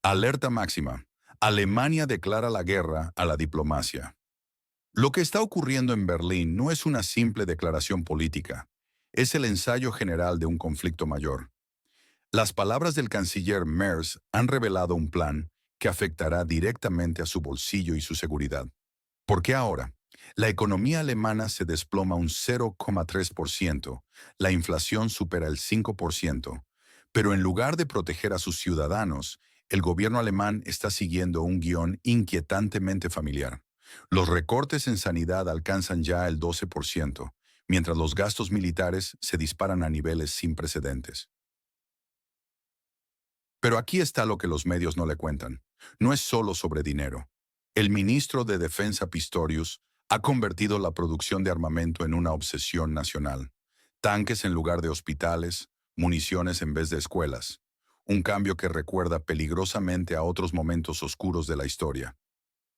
Alerta máxima. Alemania declara la guerra a la diplomacia. Lo que está ocurriendo en Berlín no es una simple declaración política, es el ensayo general de un conflicto mayor. Las palabras del canciller Merz han revelado un plan que afectará directamente a su bolsillo y su seguridad. ¿Por qué ahora? La economía alemana se desploma un 0,3%, la inflación supera el 5%, pero en lugar de proteger a sus ciudadanos, el gobierno alemán está siguiendo un guión inquietantemente familiar. Los recortes en sanidad alcanzan ya el 12%, mientras los gastos militares se disparan a niveles sin precedentes. Pero aquí está lo que los medios no le cuentan. No es solo sobre dinero. El ministro de Defensa Pistorius ha convertido la producción de armamento en una obsesión nacional. Tanques en lugar de hospitales, municiones en vez de escuelas. Un cambio que recuerda peligrosamente a otros momentos oscuros de la historia.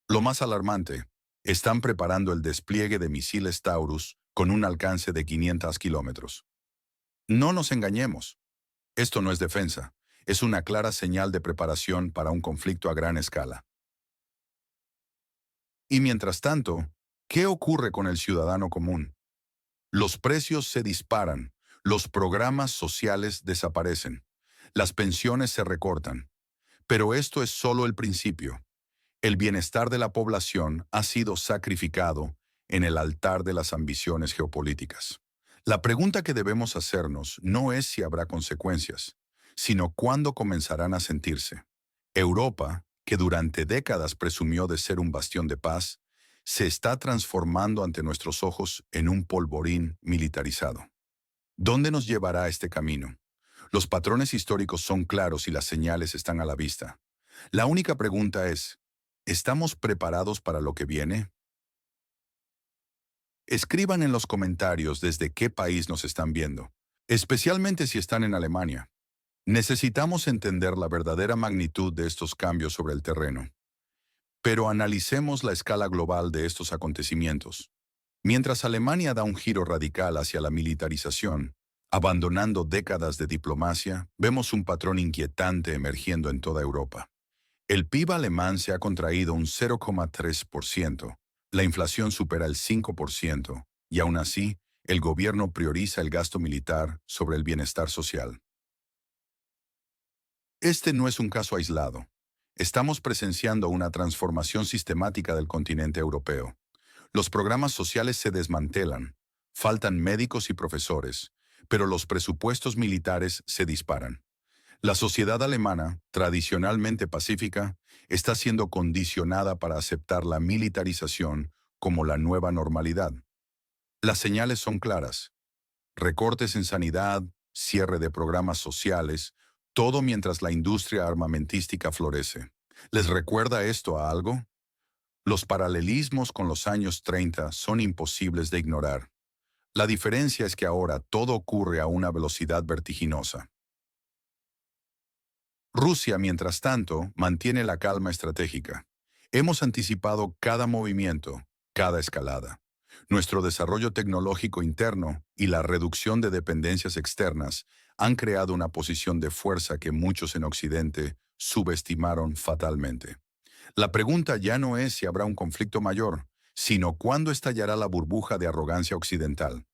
Lo más alarmante, están preparando el despliegue de misiles Taurus con un alcance de 500 kilómetros. No nos engañemos. Esto no es defensa, es una clara señal de preparación para un conflicto a gran escala. Y mientras tanto, ¿qué ocurre con el ciudadano común? Los precios se disparan, los programas sociales desaparecen, las pensiones se recortan. Pero esto es solo el principio. El bienestar de la población ha sido sacrificado en el altar de las ambiciones geopolíticas. La pregunta que debemos hacernos no es si habrá consecuencias, sino cuándo comenzarán a sentirse. Europa, que durante décadas presumió de ser un bastión de paz, se está transformando ante nuestros ojos en un polvorín militarizado. ¿Dónde nos llevará este camino? Los patrones históricos son claros y las señales están a la vista. La única pregunta es, ¿estamos preparados para lo que viene? Escriban en los comentarios desde qué país nos están viendo, especialmente si están en Alemania. Necesitamos entender la verdadera magnitud de estos cambios sobre el terreno. Pero analicemos la escala global de estos acontecimientos. Mientras Alemania da un giro radical hacia la militarización, abandonando décadas de diplomacia, vemos un patrón inquietante emergiendo en toda Europa. El PIB alemán se ha contraído un 0,3%, la inflación supera el 5%, y aún así, el gobierno prioriza el gasto militar sobre el bienestar social. Este no es un caso aislado. Estamos presenciando una transformación sistemática del continente europeo. Los programas sociales se desmantelan, faltan médicos y profesores, pero los presupuestos militares se disparan. La sociedad alemana, tradicionalmente pacífica, está siendo condicionada para aceptar la militarización como la nueva normalidad. Las señales son claras. Recortes en sanidad, cierre de programas sociales, todo mientras la industria armamentística florece. ¿Les recuerda esto a algo? Los paralelismos con los años 30 son imposibles de ignorar. La diferencia es que ahora todo ocurre a una velocidad vertiginosa. Rusia, mientras tanto, mantiene la calma estratégica. Hemos anticipado cada movimiento, cada escalada. Nuestro desarrollo tecnológico interno y la reducción de dependencias externas han creado una posición de fuerza que muchos en Occidente subestimaron fatalmente. La pregunta ya no es si habrá un conflicto mayor, sino cuándo estallará la burbuja de arrogancia occidental.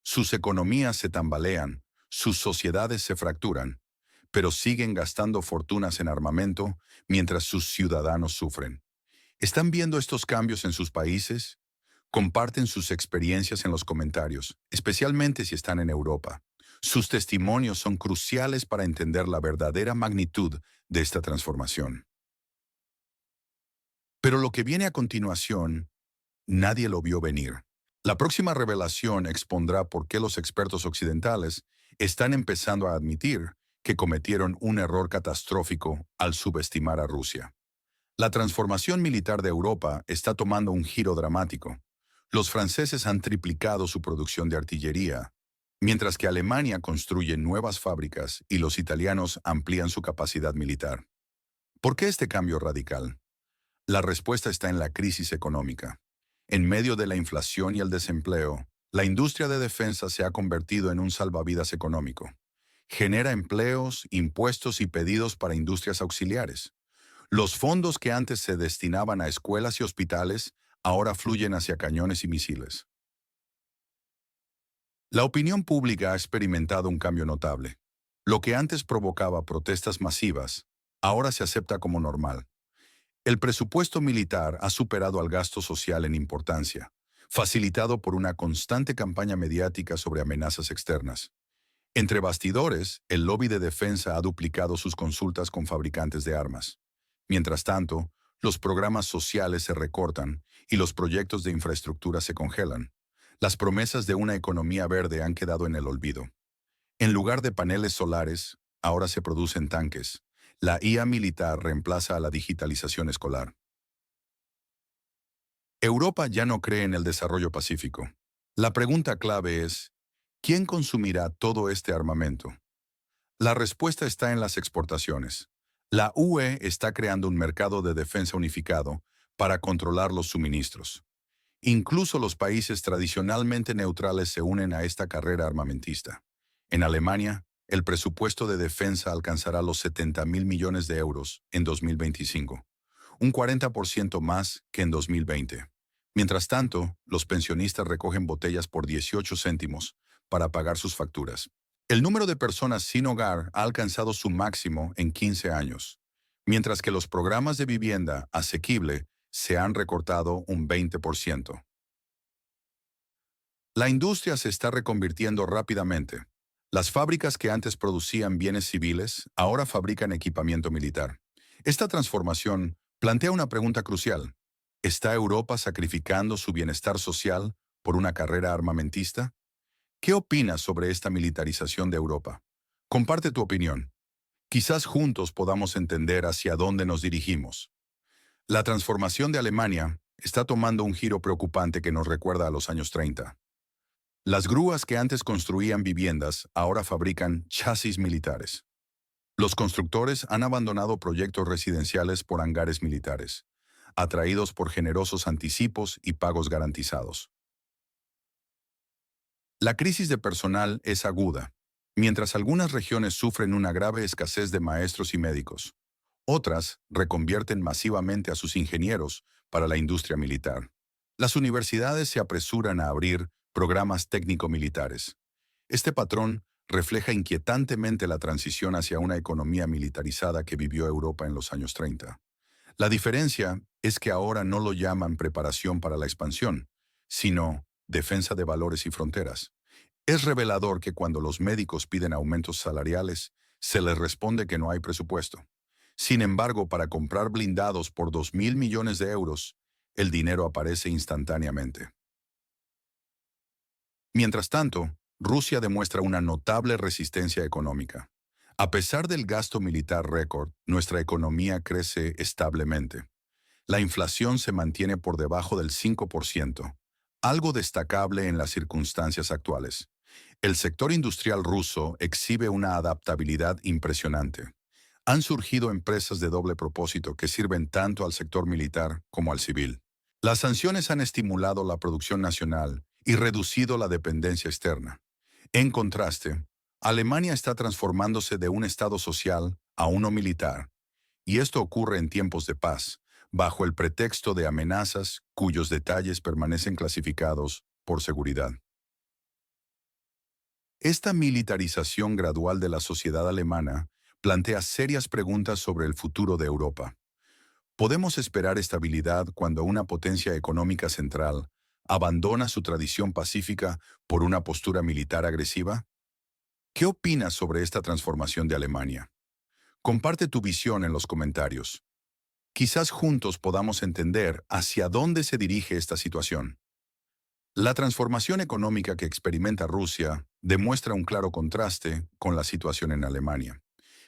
Sus economías se tambalean, sus sociedades se fracturan, pero siguen gastando fortunas en armamento mientras sus ciudadanos sufren. ¿Están viendo estos cambios en sus países? Comparten sus experiencias en los comentarios, especialmente si están en Europa. Sus testimonios son cruciales para entender la verdadera magnitud de esta transformación. Pero lo que viene a continuación, nadie lo vio venir. La próxima revelación expondrá por qué los expertos occidentales están empezando a admitir que cometieron un error catastrófico al subestimar a Rusia. La transformación militar de Europa está tomando un giro dramático. Los franceses han triplicado su producción de artillería, mientras que Alemania construye nuevas fábricas y los italianos amplían su capacidad militar. ¿Por qué este cambio radical? La respuesta está en la crisis económica. En medio de la inflación y el desempleo, la industria de defensa se ha convertido en un salvavidas económico. Genera empleos, impuestos y pedidos para industrias auxiliares. Los fondos que antes se destinaban a escuelas y hospitales ahora fluyen hacia cañones y misiles. La opinión pública ha experimentado un cambio notable. Lo que antes provocaba protestas masivas, ahora se acepta como normal. El presupuesto militar ha superado al gasto social en importancia, facilitado por una constante campaña mediática sobre amenazas externas. Entre bastidores, el lobby de defensa ha duplicado sus consultas con fabricantes de armas. Mientras tanto, los programas sociales se recortan y los proyectos de infraestructura se congelan. Las promesas de una economía verde han quedado en el olvido. En lugar de paneles solares, ahora se producen tanques. La IA militar reemplaza a la digitalización escolar. Europa ya no cree en el desarrollo pacífico. La pregunta clave es, ¿quién consumirá todo este armamento? La respuesta está en las exportaciones. La UE está creando un mercado de defensa unificado para controlar los suministros. Incluso los países tradicionalmente neutrales se unen a esta carrera armamentista. En Alemania, el presupuesto de defensa alcanzará los 70.000 millones de euros en 2025, un 40% más que en 2020. Mientras tanto, los pensionistas recogen botellas por 18 céntimos para pagar sus facturas. El número de personas sin hogar ha alcanzado su máximo en 15 años, mientras que los programas de vivienda asequible se han recortado un 20%. La industria se está reconvirtiendo rápidamente. Las fábricas que antes producían bienes civiles ahora fabrican equipamiento militar. Esta transformación plantea una pregunta crucial. ¿Está Europa sacrificando su bienestar social por una carrera armamentista? ¿Qué opinas sobre esta militarización de Europa? Comparte tu opinión. Quizás juntos podamos entender hacia dónde nos dirigimos. La transformación de Alemania está tomando un giro preocupante que nos recuerda a los años 30. Las grúas que antes construían viviendas ahora fabrican chasis militares. Los constructores han abandonado proyectos residenciales por hangares militares, atraídos por generosos anticipos y pagos garantizados. La crisis de personal es aguda. Mientras algunas regiones sufren una grave escasez de maestros y médicos, otras reconvierten masivamente a sus ingenieros para la industria militar. Las universidades se apresuran a abrir programas técnico-militares. Este patrón refleja inquietantemente la transición hacia una economía militarizada que vivió Europa en los años 30. La diferencia es que ahora no lo llaman preparación para la expansión, sino defensa de valores y fronteras. Es revelador que cuando los médicos piden aumentos salariales, se les responde que no hay presupuesto. Sin embargo, para comprar blindados por 2.000 millones de euros, el dinero aparece instantáneamente. Mientras tanto, Rusia demuestra una notable resistencia económica. A pesar del gasto militar récord, nuestra economía crece establemente. La inflación se mantiene por debajo del 5%, algo destacable en las circunstancias actuales. El sector industrial ruso exhibe una adaptabilidad impresionante. Han surgido empresas de doble propósito que sirven tanto al sector militar como al civil. Las sanciones han estimulado la producción nacional y reducido la dependencia externa. En contraste, Alemania está transformándose de un estado social a uno militar, y esto ocurre en tiempos de paz, bajo el pretexto de amenazas cuyos detalles permanecen clasificados por seguridad. Esta militarización gradual de la sociedad alemana plantea serias preguntas sobre el futuro de Europa. ¿Podemos esperar estabilidad cuando una potencia económica central abandona su tradición pacífica por una postura militar agresiva? ¿Qué opinas sobre esta transformación de Alemania? Comparte tu visión en los comentarios. Quizás juntos podamos entender hacia dónde se dirige esta situación. La transformación económica que experimenta Rusia demuestra un claro contraste con la situación en Alemania.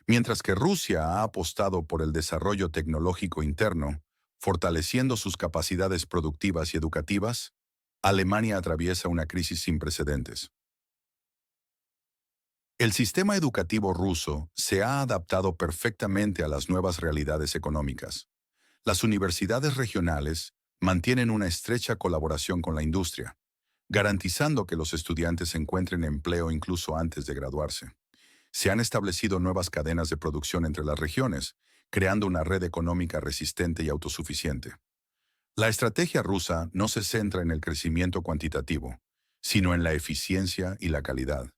Mientras que Rusia ha apostado por el desarrollo tecnológico interno, fortaleciendo sus capacidades productivas y educativas, Alemania atraviesa una crisis sin precedentes. El sistema educativo ruso se ha adaptado perfectamente a las nuevas realidades económicas. Las universidades regionales mantienen una estrecha colaboración con la industria, garantizando que los estudiantes encuentren empleo incluso antes de graduarse. Se han establecido nuevas cadenas de producción entre las regiones, creando una red económica resistente y autosuficiente. La estrategia rusa no se centra en el crecimiento cuantitativo, sino en la eficiencia y la calidad.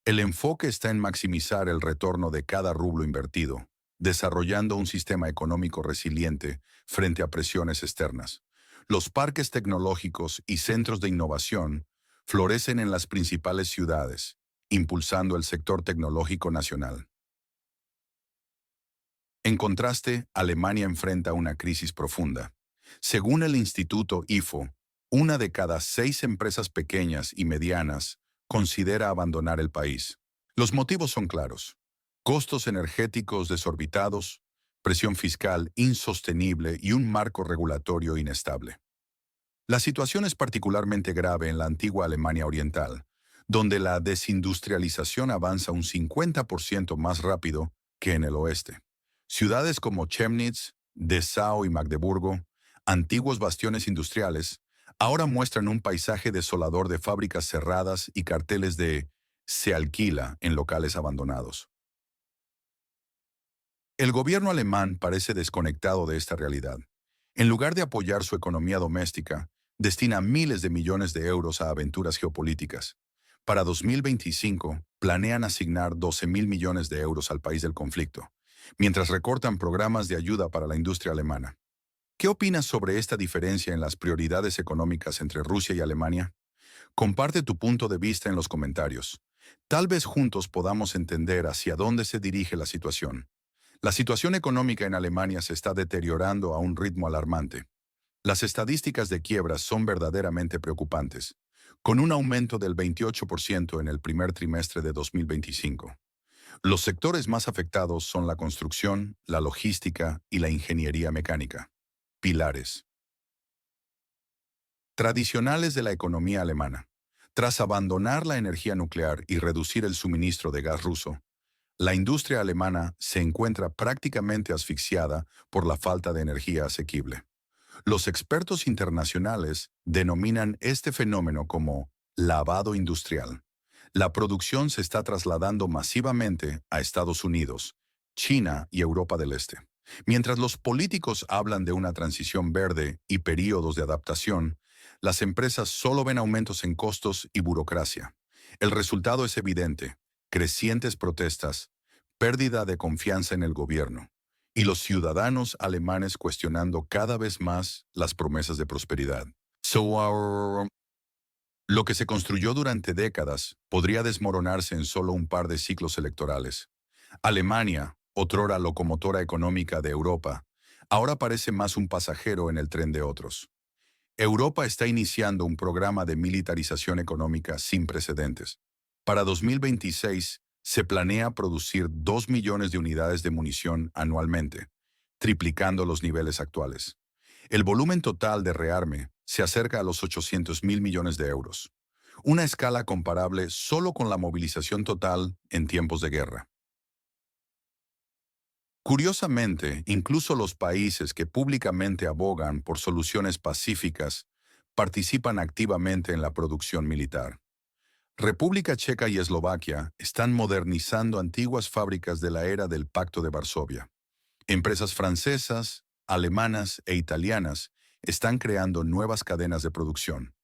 El enfoque está en maximizar el retorno de cada rublo invertido, desarrollando un sistema económico resiliente frente a presiones externas. Los parques tecnológicos y centros de innovación florecen en las principales ciudades, impulsando el sector tecnológico nacional. En contraste, Alemania enfrenta una crisis profunda. Según el Instituto IFO, una de cada 6 empresas pequeñas y medianas considera abandonar el país. Los motivos son claros: costos energéticos desorbitados, presión fiscal insostenible y un marco regulatorio inestable. La situación es particularmente grave en la antigua Alemania Oriental, donde la desindustrialización avanza un 50% más rápido que en el oeste. Ciudades como Chemnitz, Dessau y Magdeburgo, antiguos bastiones industriales, ahora muestran un paisaje desolador de fábricas cerradas y carteles de "se alquila" en locales abandonados. El gobierno alemán parece desconectado de esta realidad. En lugar de apoyar su economía doméstica, destina miles de millones de euros a aventuras geopolíticas. Para 2025, planean asignar 12.000 millones de euros al país del conflicto, mientras recortan programas de ayuda para la industria alemana. ¿Qué opinas sobre esta diferencia en las prioridades económicas entre Rusia y Alemania? Comparte tu punto de vista en los comentarios. Tal vez juntos podamos entender hacia dónde se dirige la situación. La situación económica en Alemania se está deteriorando a un ritmo alarmante. Las estadísticas de quiebras son verdaderamente preocupantes, con un aumento del 28% en el primer trimestre de 2025. Los sectores más afectados son la construcción, la logística y la ingeniería mecánica. Pilares tradicionales de la economía alemana. Tras abandonar la energía nuclear y reducir el suministro de gas ruso, la industria alemana se encuentra prácticamente asfixiada por la falta de energía asequible. Los expertos internacionales denominan este fenómeno como lavado industrial. La producción se está trasladando masivamente a Estados Unidos, China y Europa del Este. Mientras los políticos hablan de una transición verde y períodos de adaptación, las empresas solo ven aumentos en costos y burocracia. El resultado es evidente: crecientes protestas, pérdida de confianza en el gobierno, y los ciudadanos alemanes cuestionando cada vez más las promesas de prosperidad. Lo que se construyó durante décadas podría desmoronarse en solo un par de ciclos electorales. Alemania, otrora locomotora económica de Europa, ahora parece más un pasajero en el tren de otros. Europa está iniciando un programa de militarización económica sin precedentes. Para 2026, se planea producir 2 millones de unidades de munición anualmente, triplicando los niveles actuales. El volumen total de rearme se acerca a los 800.000 millones de euros, una escala comparable solo con la movilización total en tiempos de guerra. Curiosamente, incluso los países que públicamente abogan por soluciones pacíficas participan activamente en la producción militar. República Checa y Eslovaquia están modernizando antiguas fábricas de la era del Pacto de Varsovia. Empresas francesas, alemanas e italianas están creando nuevas cadenas de producción.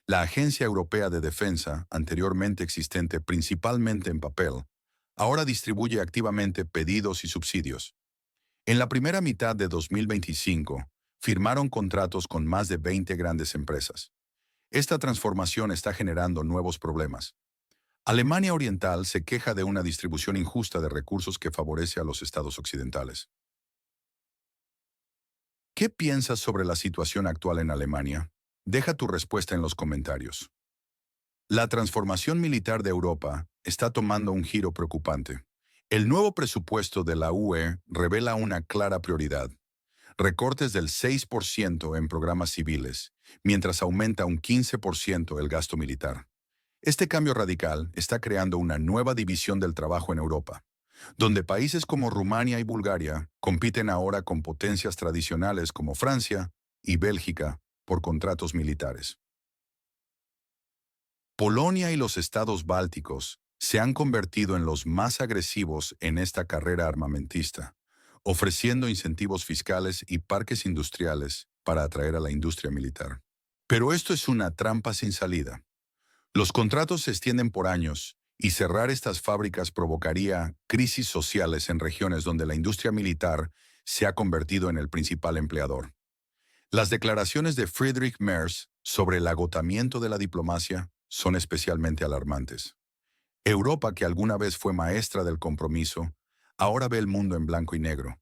La Agencia Europea de Defensa, anteriormente existente principalmente en papel, ahora distribuye activamente pedidos y subsidios. En la primera mitad de 2025, firmaron contratos con más de 20 grandes empresas. Esta transformación está generando nuevos problemas. Alemania Oriental se queja de una distribución injusta de recursos que favorece a los estados occidentales. ¿Qué piensas sobre la situación actual en Alemania? Deja tu respuesta en los comentarios. La transformación militar de Europa está tomando un giro preocupante. El nuevo presupuesto de la UE revela una clara prioridad: recortes del 6% en programas civiles, mientras aumenta un 15% el gasto militar. Este cambio radical está creando una nueva división del trabajo en Europa, donde países como Rumania y Bulgaria compiten ahora con potencias tradicionales como Francia y Bélgica por contratos militares. Polonia y los estados bálticos se han convertido en los más agresivos en esta carrera armamentista, ofreciendo incentivos fiscales y parques industriales para atraer a la industria militar. Pero esto es una trampa sin salida. Los contratos se extienden por años y cerrar estas fábricas provocaría crisis sociales en regiones donde la industria militar se ha convertido en el principal empleador. Las declaraciones de Friedrich Merz sobre el agotamiento de la diplomacia son especialmente alarmantes. Europa, que alguna vez fue maestra del compromiso, ahora ve el mundo en blanco y negro.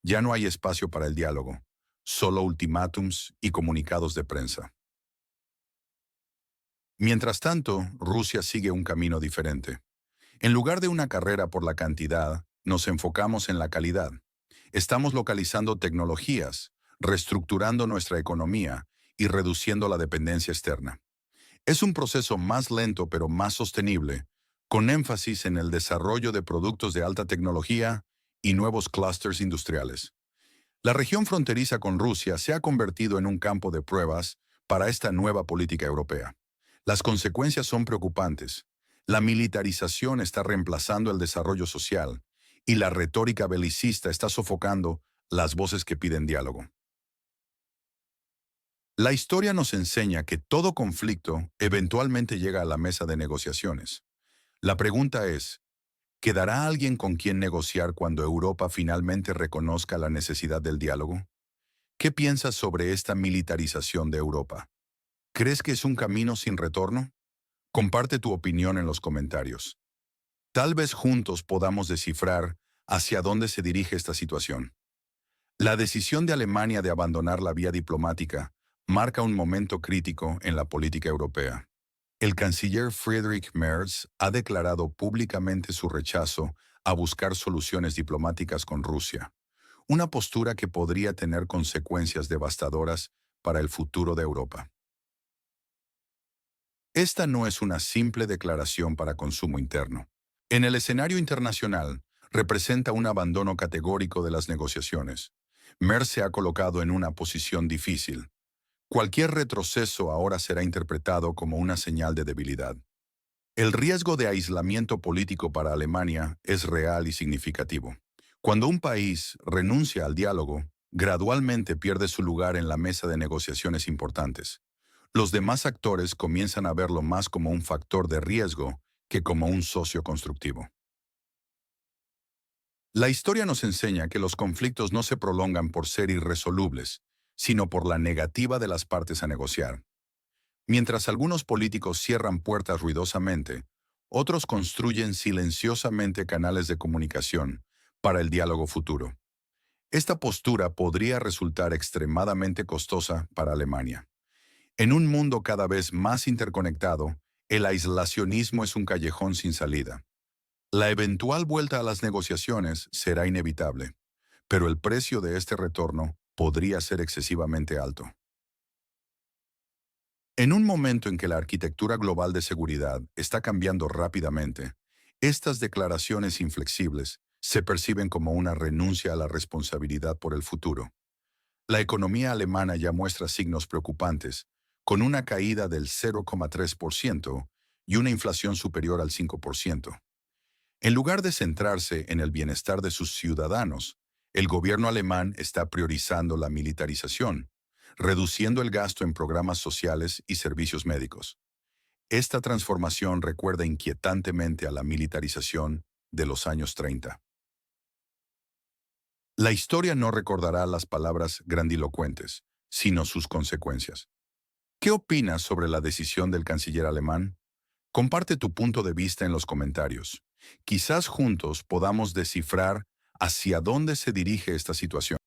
Ya no hay espacio para el diálogo, solo ultimátums y comunicados de prensa. Mientras tanto, Rusia sigue un camino diferente. En lugar de una carrera por la cantidad, nos enfocamos en la calidad. Estamos localizando tecnologías, reestructurando nuestra economía y reduciendo la dependencia externa. Es un proceso más lento pero más sostenible, con énfasis en el desarrollo de productos de alta tecnología y nuevos clústeres industriales. La región fronteriza con Rusia se ha convertido en un campo de pruebas para esta nueva política europea. Las consecuencias son preocupantes. La militarización está reemplazando el desarrollo social y la retórica belicista está sofocando las voces que piden diálogo. La historia nos enseña que todo conflicto eventualmente llega a la mesa de negociaciones. La pregunta es, ¿quedará alguien con quien negociar cuando Europa finalmente reconozca la necesidad del diálogo? ¿Qué piensas sobre esta militarización de Europa? ¿Crees que es un camino sin retorno? Comparte tu opinión en los comentarios. Tal vez juntos podamos descifrar hacia dónde se dirige esta situación. La decisión de Alemania de abandonar la vía diplomática marca un momento crítico en la política europea. El canciller Friedrich Merz ha declarado públicamente su rechazo a buscar soluciones diplomáticas con Rusia, una postura que podría tener consecuencias devastadoras para el futuro de Europa. Esta no es una simple declaración para consumo interno. En el escenario internacional, representa un abandono categórico de las negociaciones. Merz se ha colocado en una posición difícil. Cualquier retroceso ahora será interpretado como una señal de debilidad. El riesgo de aislamiento político para Alemania es real y significativo. Cuando un país renuncia al diálogo, gradualmente pierde su lugar en la mesa de negociaciones importantes. Los demás actores comienzan a verlo más como un factor de riesgo que como un socio constructivo. La historia nos enseña que los conflictos no se prolongan por ser irresolubles, sino por la negativa de las partes a negociar. Mientras algunos políticos cierran puertas ruidosamente, otros construyen silenciosamente canales de comunicación para el diálogo futuro. Esta postura podría resultar extremadamente costosa para Alemania. En un mundo cada vez más interconectado, el aislacionismo es un callejón sin salida. La eventual vuelta a las negociaciones será inevitable, pero el precio de este retorno podría ser excesivamente alto. En un momento en que la arquitectura global de seguridad está cambiando rápidamente, estas declaraciones inflexibles se perciben como una renuncia a la responsabilidad por el futuro. La economía alemana ya muestra signos preocupantes, con una caída del 0,3% y una inflación superior al 5%. En lugar de centrarse en el bienestar de sus ciudadanos, el gobierno alemán está priorizando la militarización, reduciendo el gasto en programas sociales y servicios médicos. Esta transformación recuerda inquietantemente a la militarización de los años 30. La historia no recordará las palabras grandilocuentes, sino sus consecuencias. ¿Qué opinas sobre la decisión del canciller alemán? Comparte tu punto de vista en los comentarios. Quizás juntos podamos descifrar hacia dónde se dirige esta situación.